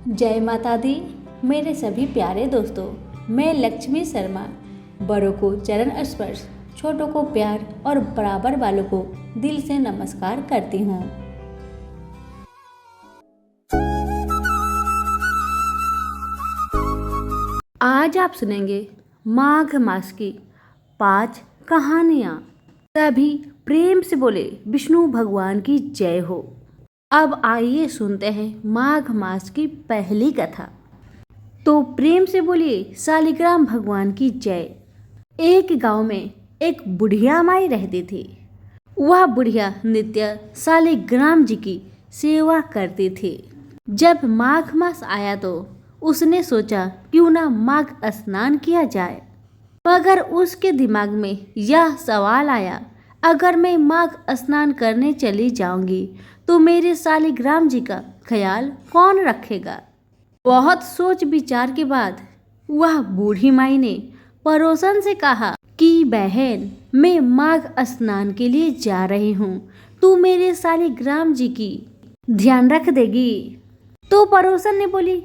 जय माता दी। मेरे सभी प्यारे दोस्तों, मैं लक्ष्मी शर्मा बड़ों को चरण स्पर्श, छोटों को प्यार और बराबर वालों को दिल से नमस्कार करती हूँ। आज आप सुनेंगे माघ मास की 5 कहानियाँ। सभी प्रेम से बोले विष्णु भगवान की जय हो। अब आइए सुनते हैं माघ मास की पहली कथा। तो प्रेम से बोलिए शालिग्राम भगवान की जय। एक गांव में एक बुढ़िया माई रहती थी। वह बुढ़िया नित्य शालिग्राम जी की सेवा करती थी। जब माघ मास आया तो उसने सोचा क्यों ना माघ स्नान किया जाए, मगर उसके दिमाग में यह सवाल आया, अगर मैं माघ स्नान करने चली जाऊंगी तो मेरे शालिग्राम जी का ख्याल कौन रखेगा। बहुत सोच विचार के बाद वह बूढ़ी माई ने पड़ोसन से कहा कि बहन, मैं माघ स्नान के लिए जा रही हूँ, तू मेरे शालिग्राम जी की ध्यान रख देगी। तो पड़ोसन ने बोली,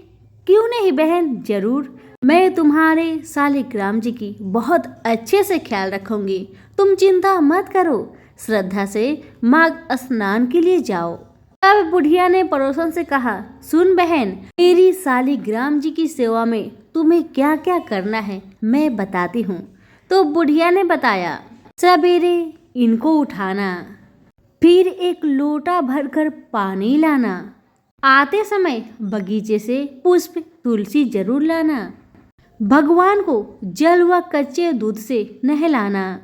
क्यों नहीं बहन, जरूर, मैं तुम्हारे शालिग्राम जी की बहुत अच्छे से ख्याल रखूंगी, तुम चिंता मत करो, श्रद्धा से माघ स्नान के लिए जाओ। तब बुढ़िया ने पड़ोसन से कहा, सुन बहन, मेरी शालिग्राम जी की सेवा में तुम्हें क्या क्या करना है मैं बताती हूँ। तो बुढ़िया ने बताया, सवेरे इनको उठाना, फिर एक लोटा भरकर पानी लाना, आते समय बगीचे से पुष्प तुलसी जरूर लाना, भगवान को जल व कच्चे दूध से नहलाना,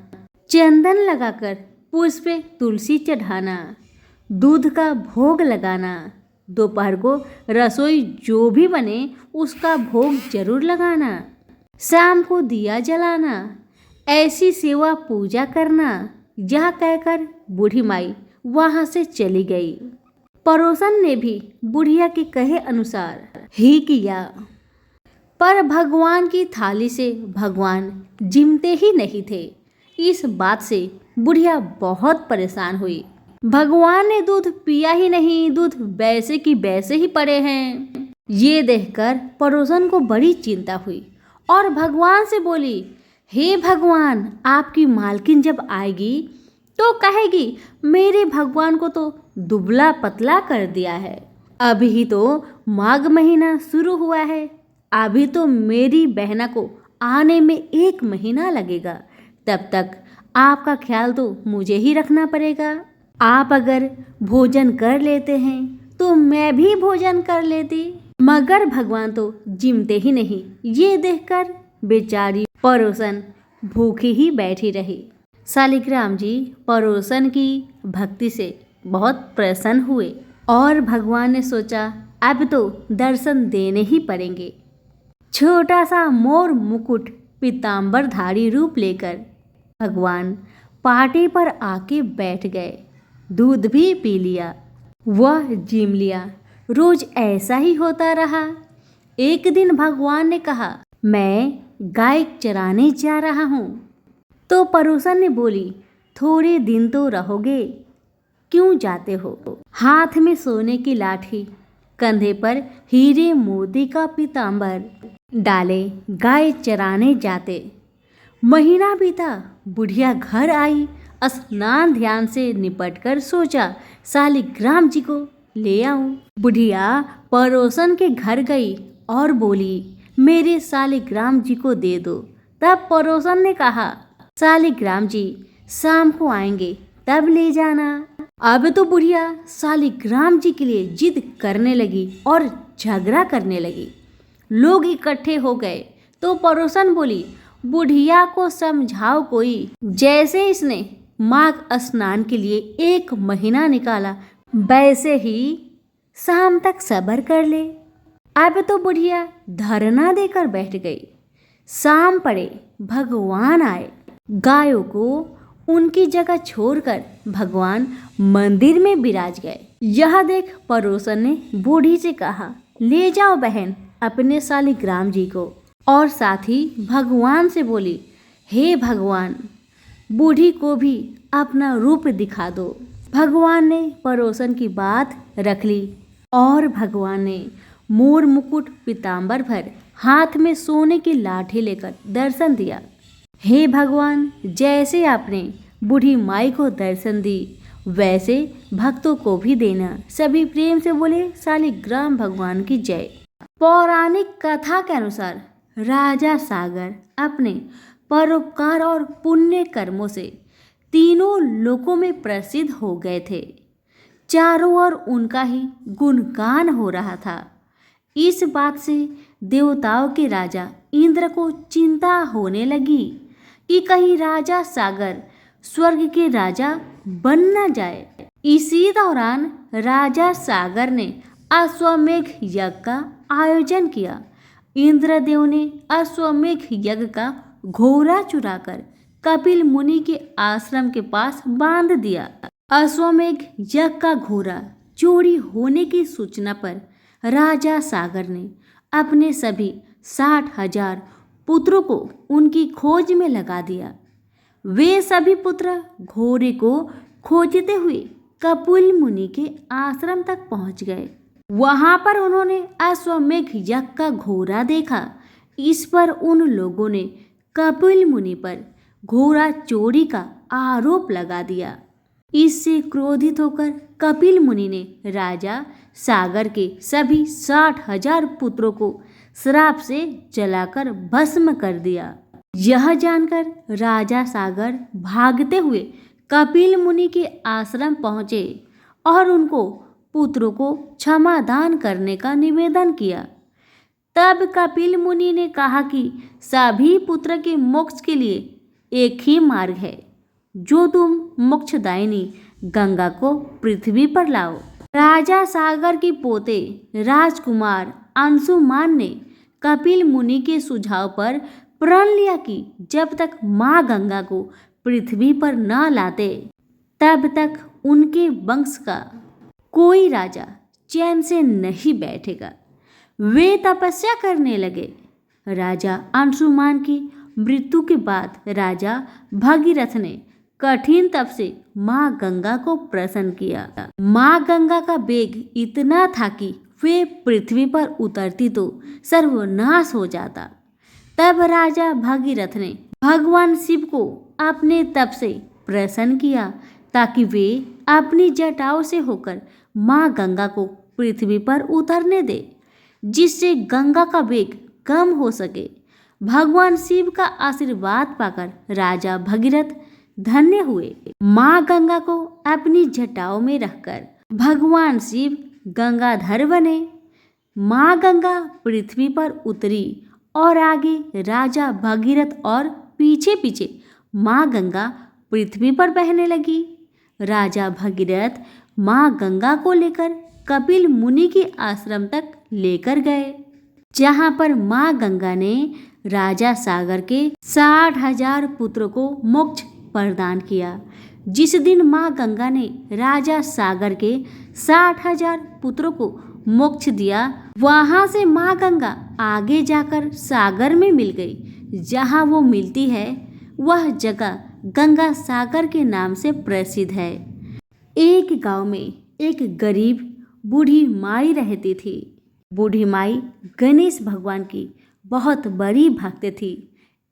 चंदन लगाकर पुष्प तुलसी चढ़ाना, दूध का भोग लगाना, दोपहर को रसोई जो भी बने उसका भोग जरूर लगाना, शाम को दिया जलाना, ऐसी सेवा पूजा करना। यह कहकर बूढ़ी माई वहां से चली गई। पड़ोसन ने भी बुढ़िया के कहे अनुसार ही किया, पर भगवान की थाली से भगवान जिमते ही नहीं थे। इस बात से बुढ़िया बहुत परेशान हुई। भगवान ने दूध पिया ही नहीं, दूध वैसे की वैसे ही पड़े हैं। ये देखकर पड़ोसन को बड़ी चिंता हुई और भगवान से बोली, हे भगवान, आपकी मालकिन जब आएगी तो कहेगी मेरे भगवान को तो दुबला पतला कर दिया है। अभी ही तो माघ महीना शुरू हुआ है, अभी तो मेरी बहना को आने में 1 महीना लगेगा, तब तक आपका ख्याल तो मुझे ही रखना पड़ेगा। आप अगर भोजन कर लेते हैं तो मैं भी भोजन कर लेती, मगर भगवान तो जिमते ही नहीं। ये देखकर बेचारी पड़ोसन भूखी ही बैठी रही। शालिग्राम जी पड़ोसन की भक्ति से बहुत प्रसन्न हुए और भगवान ने सोचा अब तो दर्शन देने ही पड़ेंगे। छोटा सा मोर मुकुट पीतांबरधारी रूप लेकर भगवान पाटी पर आके बैठ गए। दूध भी पी लिया, वह जिम लिया। रोज ऐसा ही होता रहा। एक दिन भगवान ने कहा, मैं गाय चराने जा रहा हूँ। तो पड़ोसन ने बोली, थोड़े दिन तो रहोगे, क्यों जाते हो। हाथ में सोने की लाठी, कंधे पर हीरे मोती का पीतांबर डाले गाय चराने जाते। महीना बीता, बुढ़िया घर आई, स्नान ध्यान से निपटकर सोचा शालिग्राम जी को ले आऊं। बुढ़िया पड़ोसन के घर गई और बोली, मेरे शालिग्राम जी को दे दो। तब पड़ोसन ने कहा, शालिग्राम जी शाम को आएंगे तब ले जाना। अब तो बुढ़िया शालिग्राम जी के लिए जिद करने लगी और झगड़ा करने लगी। लोग इकट्ठे हो गए तो पड़ोसन बोली, बुढ़िया को समझाओ कोई। जैसे इसने माघ स्नान के लिए 1 महीना निकाला, वैसे ही शाम तक सब्र कर ले। अब तो बुढ़िया धरना देकर बैठ गई। शाम पड़े, भगवान आए। गायों को उनकी जगह छोड़कर भगवान मंदिर में विराज गए। यह देख पड़ोसन ने बूढ़ी से कहा, ले जाओ बहन अपने शालिग्राम जी को। और साथ ही भगवान से बोली, हे भगवान, बूढ़ी को भी अपना रूप दिखा दो। भगवान ने पड़ोसन की बात रख ली और भगवान ने मोर मुकुट पीताम्बर भर हाथ में सोने की लाठी लेकर दर्शन दिया। हे भगवान, जैसे आपने बूढ़ी माई को दर्शन दी वैसे भक्तों को भी देना। सभी प्रेम से बोले शालिग्राम भगवान की जय। पौराणिक कथा के अनुसार राजा सागर अपने परोपकार और पुण्य कर्मों से तीनों लोकों में प्रसिद्ध हो गए थे। चारों ओर उनका ही गुणगान हो रहा था। इस बात से देवताओं के राजा इंद्र को चिंता होने लगी कि कहीं राजा सागर स्वर्ग के राजा बन न जाए। इसी दौरान राजा सागर ने अश्वमेघ यज्ञ का आयोजन किया। इंद्रदेव ने अश्वमेघ यज्ञ का घोड़ा चुराकर कपिल मुनि के आश्रम के पास बांध दिया। अश्वमेघ यज्ञ का घोड़ा चोरी होने की सूचना पर राजा सागर ने अपने सभी 60,000 पुत्रों को उनकी खोज में लगा दिया। वे सभी पुत्र घोड़े को खोजते हुए कपिल मुनि के आश्रम तक पहुंच गए। वहां पर उन्होंने अश्वमेघ यज्ञ का घोड़ा देखा। इस पर उन लोगों ने कपिल मुनि पर घोड़ा चोरी का आरोप लगा दिया। इससे क्रोधित होकर कपिल मुनि ने राजा सागर के सभी 60,000 पुत्रों को श्राप से जलाकर भस्म कर दिया। यह जानकर राजा सागर भागते हुए कपिल मुनि के आश्रम पहुंचे और उनको पुत्रों को क्षमादान करने का निवेदन किया। तब कपिल मुनि ने कहा कि सभी पुत्र के मोक्ष के लिए एक ही मार्ग है, जो तुम मोक्षदायिनी गंगा को पृथ्वी पर लाओ। राजा सागर के पोते राजकुमार अंशुमान ने कपिल मुनि के सुझाव पर प्रण लिया कि जब तक माँ गंगा को पृथ्वी पर न लाते तब तक उनके वंश का कोई राजा चैन से नहीं बैठेगा। वे तपस्या करने लगे। राजा अंशुमान की मृत्यु के बाद राजा भगीरथ ने कठिन तप से माँ गंगा को प्रसन्न किया। माँ गंगा का वेग इतना था कि वे पृथ्वी पर उतरती तो सर्वनाश हो जाता। तब राजा भगीरथ ने भगवान शिव को अपने तप से प्रसन्न किया ताकि वे अपनी जटाओं से होकर माँ गंगा को पृथ्वी पर उतरने दे, जिससे गंगा का वेग कम हो सके। भगवान शिव का आशीर्वाद पाकर राजा भगीरथ धन्य हुए। माँ गंगा को अपनी जटाओं में रखकर भगवान शिव गंगाधर बने। माँ गंगा पृथ्वी पर उतरी और आगे राजा भगीरथ और पीछे पीछे माँ गंगा पृथ्वी पर बहने लगी। राजा भगीरथ माँ गंगा को लेकर कपिल मुनि के आश्रम तक लेकर गए, जहाँ पर माँ गंगा ने राजा सागर के 60,000 पुत्रों को मोक्ष प्रदान किया। जिस दिन माँ गंगा ने राजा सागर के 60,000 पुत्रों को मोक्ष दिया, वहां से माँ गंगा आगे जाकर सागर में मिल गई। जहाँ वो मिलती है वह जगह गंगा सागर के नाम से प्रसिद्ध है। एक गांव में एक गरीब बूढ़ी माई रहती थी। बूढ़ी माई गणेश भगवान की बहुत बड़ी भक्त थी।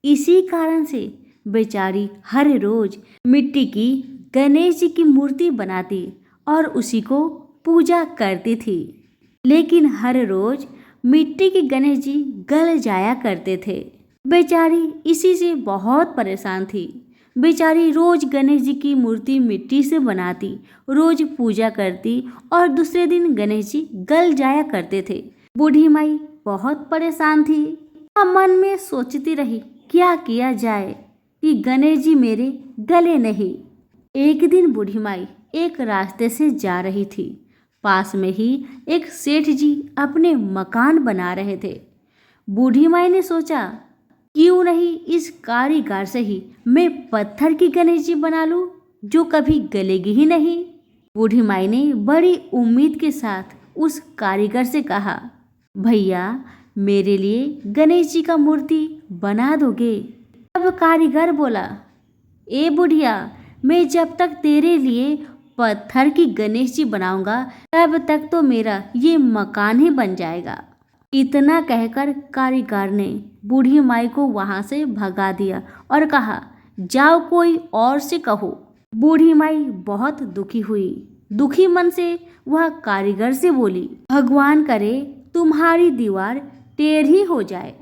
इसी कारण से बेचारी हर रोज मिट्टी की गणेश जी की मूर्ति बनाती और उसी को पूजा करती थी। लेकिन हर रोज मिट्टी के गणेश जी गल जाया करते थे। बेचारी इसी से बहुत परेशान थी। बेचारी रोज गणेश जी की मूर्ति मिट्टी से बनाती, रोज पूजा करती और दूसरे दिन गणेश जी गल जाया करते थे। बूढ़ी माई बहुत परेशान थी। मन में सोचती रही क्या किया जाए कि गणेश जी मेरे गले नहीं। एक दिन बूढ़ी माई एक रास्ते से जा रही थी। पास में ही एक सेठ जी अपने मकान बना रहे थे। बूढ़ी माई ने सोचा क्यों नहीं इस कारीगर से ही मैं पत्थर की गणेश जी बना लूं जो कभी गलेगी ही नहीं। बूढ़ी माई ने बड़ी उम्मीद के साथ उस कारीगर से कहा, भैया मेरे लिए गणेश जी का मूर्ति बना दोगे? तब कारीगर बोला, ए बुढ़िया, मैं जब तक तेरे लिए पत्थर की गणेश जी बनाऊंगा तब तक तो मेरा ये मकान ही बन जाएगा। इतना कहकर कारीगर ने बूढ़ी माई को वहां से भगा दिया और कहा, जाओ कोई और से कहो। बूढ़ी माई बहुत दुखी हुई। दुखी मन से वह कारीगर से बोली, भगवान करे तुम्हारी दीवार टेढ़ी हो जाए।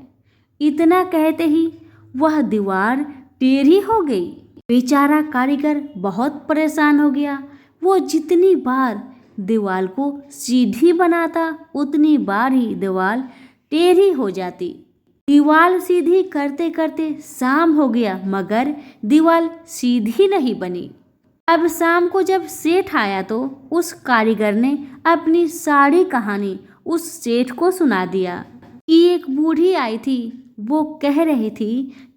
इतना कहते ही वह दीवार टेढ़ी हो गई। बेचारा कारीगर बहुत परेशान हो गया। वो जितनी बार दीवार को सीधी बनाता उतनी बार ही दीवार टेढ़ी हो जाती। दीवार सीधी करते करते शाम हो गया मगर दीवार सीधी नहीं बनी। अब शाम को जब सेठ आया तो उस कारीगर ने अपनी सारी कहानी उस सेठ को सुना दिया कि एक बूढ़ी आई थी। वो कह रही थी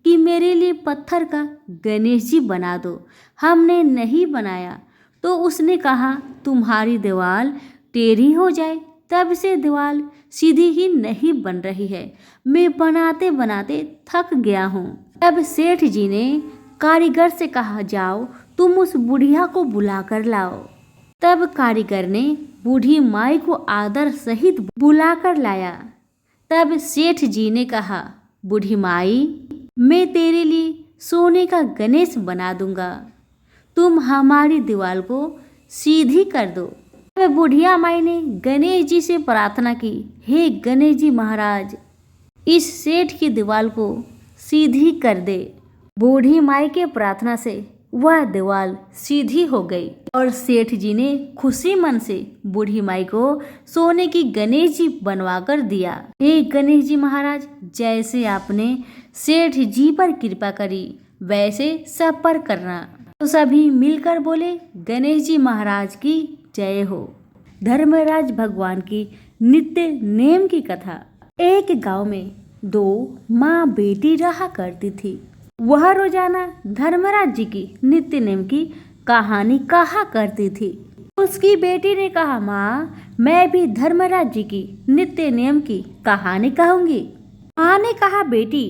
कि मेरे लिए पत्थर का गणेश जी बना दो। हमने नहीं बनाया तो उसने कहा तुम्हारी दीवार टेढ़ी हो जाए। तब से दीवार सीधी ही नहीं बन रही है। मैं बनाते बनाते थक गया हूँ। तब सेठ जी ने कारीगर से कहा, जाओ तुम उस बुढ़िया को बुला कर लाओ। तब कारीगर ने बूढ़ी माई को आदर सहित बुला कर लाया। तब सेठ जी ने कहा, बूढ़ी माई, मैं तेरे लिए सोने का गणेश बना दूंगा, तुम हमारी दीवार को सीधी कर दो। तब बुढ़िया माई ने गणेश जी से प्रार्थना की, हे गणेश जी महाराज, इस सेठ की दीवार को सीधी कर दे। बूढ़ी माई के प्रार्थना से वह दीवार सीधी हो गई और सेठ जी ने खुशी मन से बूढ़ी माई को सोने की गणेश जी बनवा कर दिया। हे गणेश जी महाराज, जैसे आपने सेठ जी पर कृपा करी वैसे सब पर करना। तो सभी मिलकर बोले, गणेश जी महाराज की जय हो। धर्मराज भगवान की नित्य नेम की कथा। एक गांव में दो माँ बेटी रहा करती थी। वह रोजाना धर्मराज जी की नित्य नेम की कहानी कहा करती थी। उसकी बेटी ने कहा, माँ, मैं भी धर्मराज जी की नित्य नेम की कहानी कहूंगी। माँ ने कहा, बेटी,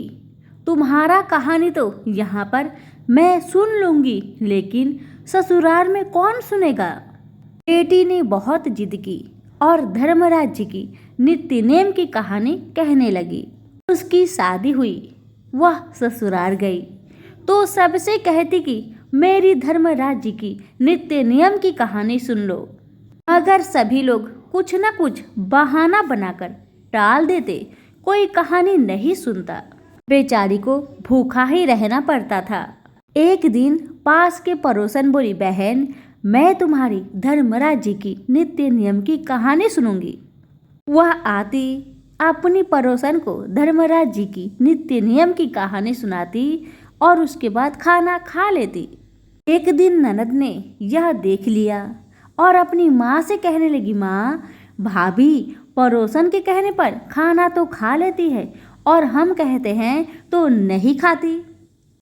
तुम्हारा कहानी तो यहाँ पर मैं सुन लूंगी, लेकिन ससुराल में कौन सुनेगा। बेटी ने बहुत जिद की और धर्मराज जी की नित्य नेम की कहानी कहने लगी। उसकी शादी हुई, वह ससुराल गई तो सबसे कहती कि मेरी धर्मराज जी की नित्य नियम की कहानी सुन लो। मगर सभी लोग कुछ न कुछ बहाना बनाकर टाल देते, कोई कहानी नहीं सुनता। बेचारी को भूखा ही रहना पड़ता था। एक दिन पास के पड़ोसन बोली, बहन, मैं तुम्हारी धर्मराज जी की नित्य नियम की कहानी सुनूंगी। वह आती, अपनी पड़ोसन को धर्मराज जी की नित्य नियम की कहानी सुनाती और उसके बाद खाना खा लेती। एक दिन ननद ने यह देख लिया और अपनी माँ से कहने लगी, माँ, भाभी पड़ोसन के कहने पर खाना तो खा लेती है और हम कहते हैं तो नहीं खाती।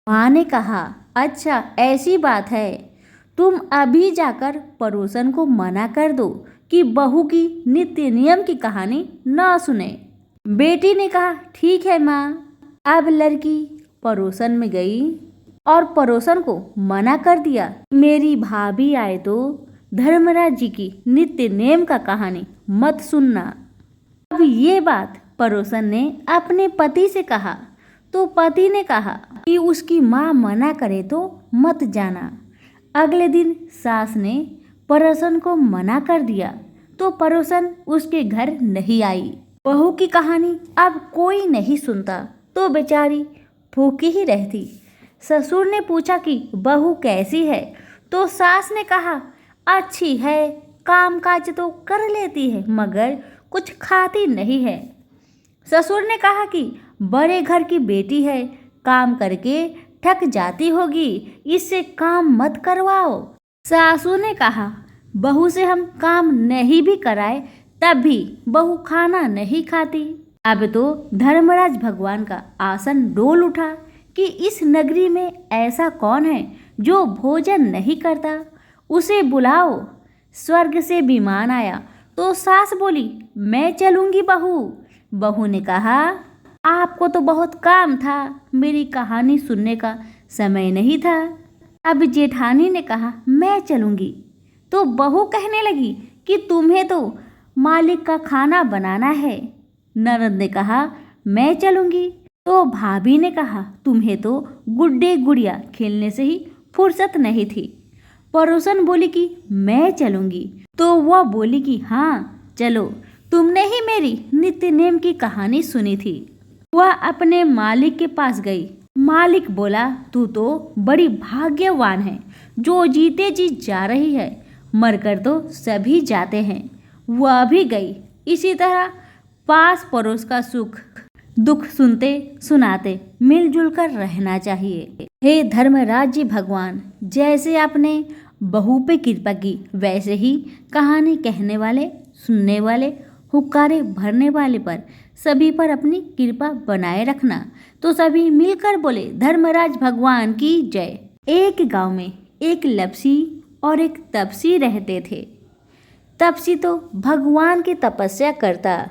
माँ ने कहा, अच्छा ऐसी बात है, तुम अभी जाकर पड़ोसन को मना कर दो कि बहू की नित्य नियम की कहानी न सुने। बेटी ने कहा, ठीक है माँ। अब लड़की पड़ोसन में गई और पड़ोसन को मना कर दिया, मेरी भाभी आए तो धर्मराज जी की नित्य नेम का कहानी मत सुनना। अब ये बात पड़ोसन ने अपने पति से कहा तो पति ने कहा कि उसकी माँ मना करे तो मत जाना। अगले दिन सास ने पड़ोसन को मना कर दिया तो पड़ोसन उसके घर नहीं आई। बहू की कहानी अब कोई नहीं सुनता तो बेचारी भूखी ही रहती। ससुर ने पूछा कि बहू कैसी है तो सास ने कहा, अच्छी है, काम काज तो कर लेती है मगर कुछ खाती नहीं है। ससुर ने कहा कि बड़े घर की बेटी है, काम करके थक जाती होगी, इससे काम मत करवाओ। सासू ने कहा, बहू से हम काम नहीं भी कराए तब भी बहू खाना नहीं खाती। अब तो धर्मराज भगवान का आसन डोल उठा कि इस नगरी में ऐसा कौन है जो भोजन नहीं करता, उसे बुलाओ। स्वर्ग से विमान आया तो सास बोली, मैं चलूंगी बहू। बहू ने कहा, आपको तो बहुत काम था, मेरी कहानी सुनने का समय नहीं था। अब जेठानी ने कहा, मैं चलूंगी। तो बहू कहने लगी कि तुम्हें तो मालिक का खाना बनाना है, नारद ने कहा, मैं चलूंगी। तो भाभी ने कहा, तुम्हें तो गुड्डे गुड़िया खेलने से ही फुर्सत नहीं थी। पड़ोसन बोली कि मैं चलूंगी। तो वह बोली कि हाँ चलो, तुमने ही मेरी नित्य नेम की कहानी सुनी थी। वह अपने मालिक के पास गई। मालिक बोला, तू तो बड़ी भाग्यवान है जो जीते जी जा रही है, मरकर तो सभी जाते हैं। वह भी गई। इसी तरह पास पड़ोस का सुख दुख सुनते सुनाते मिलजुल कर रहना चाहिए। हे धर्मराज भगवान, जैसे आपने बहू पे कृपा की, वैसे ही कहानी कहने वाले, सुनने वाले, हुक्कारे भरने वाले पर सभी पर अपनी कृपा बनाए रखना। तो सभी मिलकर बोले, धर्मराज भगवान की जय। एक गांव में एक लपसी और एक तपसी रहते थे। तपसी तो भगवान की तपस्या करता।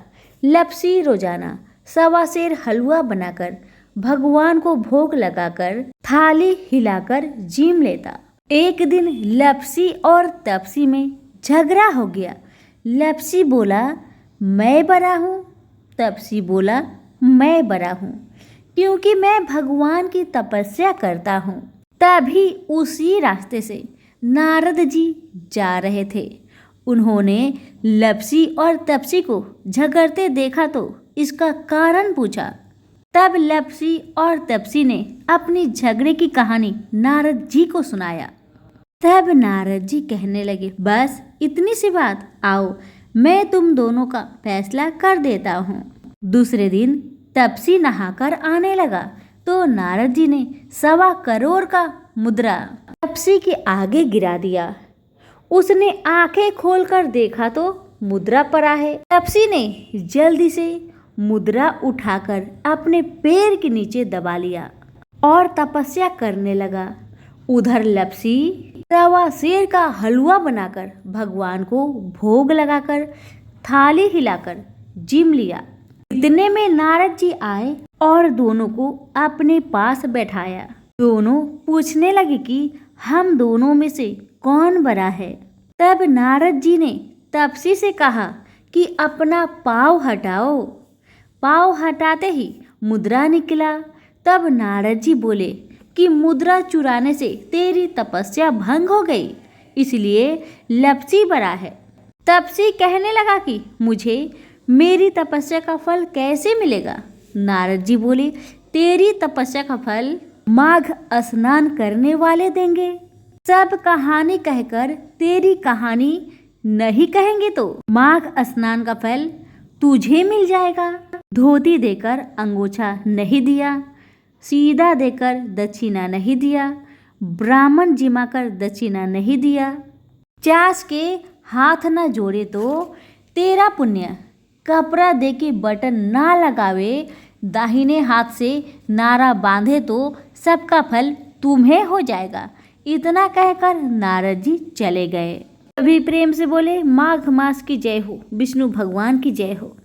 लपसी रोजाना 1.25 सेर हलवा बनाकर भगवान को भोग लगाकर थाली हिलाकर जीम लेता। एक दिन लपसी और तपसी में झगड़ा हो गया। लपसी बोला, मैं बड़ा हूँ। तपसी बोला, मैं बड़ा हूँ क्योंकि मैं भगवान की तपस्या करता हूँ। तभी उसी रास्ते से नारद जी जा रहे थे। उन्होंने लपसी और तपसी को झगड़ते देखा तो इसका कारण पूछा। तब लपसी और तपसी ने अपनी झगड़े की कहानी नारद जी को सुनाया। तब नारद जी कहने लगे, बस इतनी सी बात, आओ मैं तुम दोनों का फैसला कर देता हूँ। दूसरे दिन तपसी नहाकर आने लगा तो नारद जी ने 1.25 करोड़ का मुद्रा तपसी के आगे गिरा दिया। उसने आंखें खोलकर देखा तो मुद्रा पड़ा है। तपसी ने जल्दी से मुद्रा उठाकर अपने पैर के नीचे दबा लिया और तपस्या करने लगा। उधर लपसी 1.25 सेर का हलवा बनाकर भगवान को भोग लगाकर थाली हिलाकर जिम लिया। इतने में नारद जी आए और दोनों को अपने पास बैठाया। दोनों पूछने लगे कि हम दोनों में से कौन बड़ा है। तब नारद जी ने तपसी से कहा कि अपना पाँव हटाओ। पाँव हटाते ही मुद्रा निकला। तब नारद जी बोले कि मुद्रा चुराने से तेरी तपस्या भंग हो गई, इसलिए लपसी बड़ा है। तपसी कहने लगा कि मुझे मेरी तपस्या का फल कैसे मिलेगा। नारद जी बोले, तेरी तपस्या का फल माघ स्नान करने वाले देंगे। सब कहानी कहकर तेरी कहानी नहीं कहेंगे तो माघ स्नान का फल तुझे मिल जाएगा। धोती देकर अंगोछा नहीं दिया, सीधा देकर दक्षिणा नहीं दिया, ब्राह्मण जिमाकर दक्षिणा नहीं दिया, चास के हाथ न जोड़े तो तेरा पुण्य, कपड़ा दे के बटन ना लगावे, दाहिने हाथ से नारा बांधे तो सबका फल तुम्हें हो जाएगा। इतना कहकर नारद जी चले गए। अभी प्रेम से बोले, माघ मास की जय हो, विष्णु भगवान की जय हो।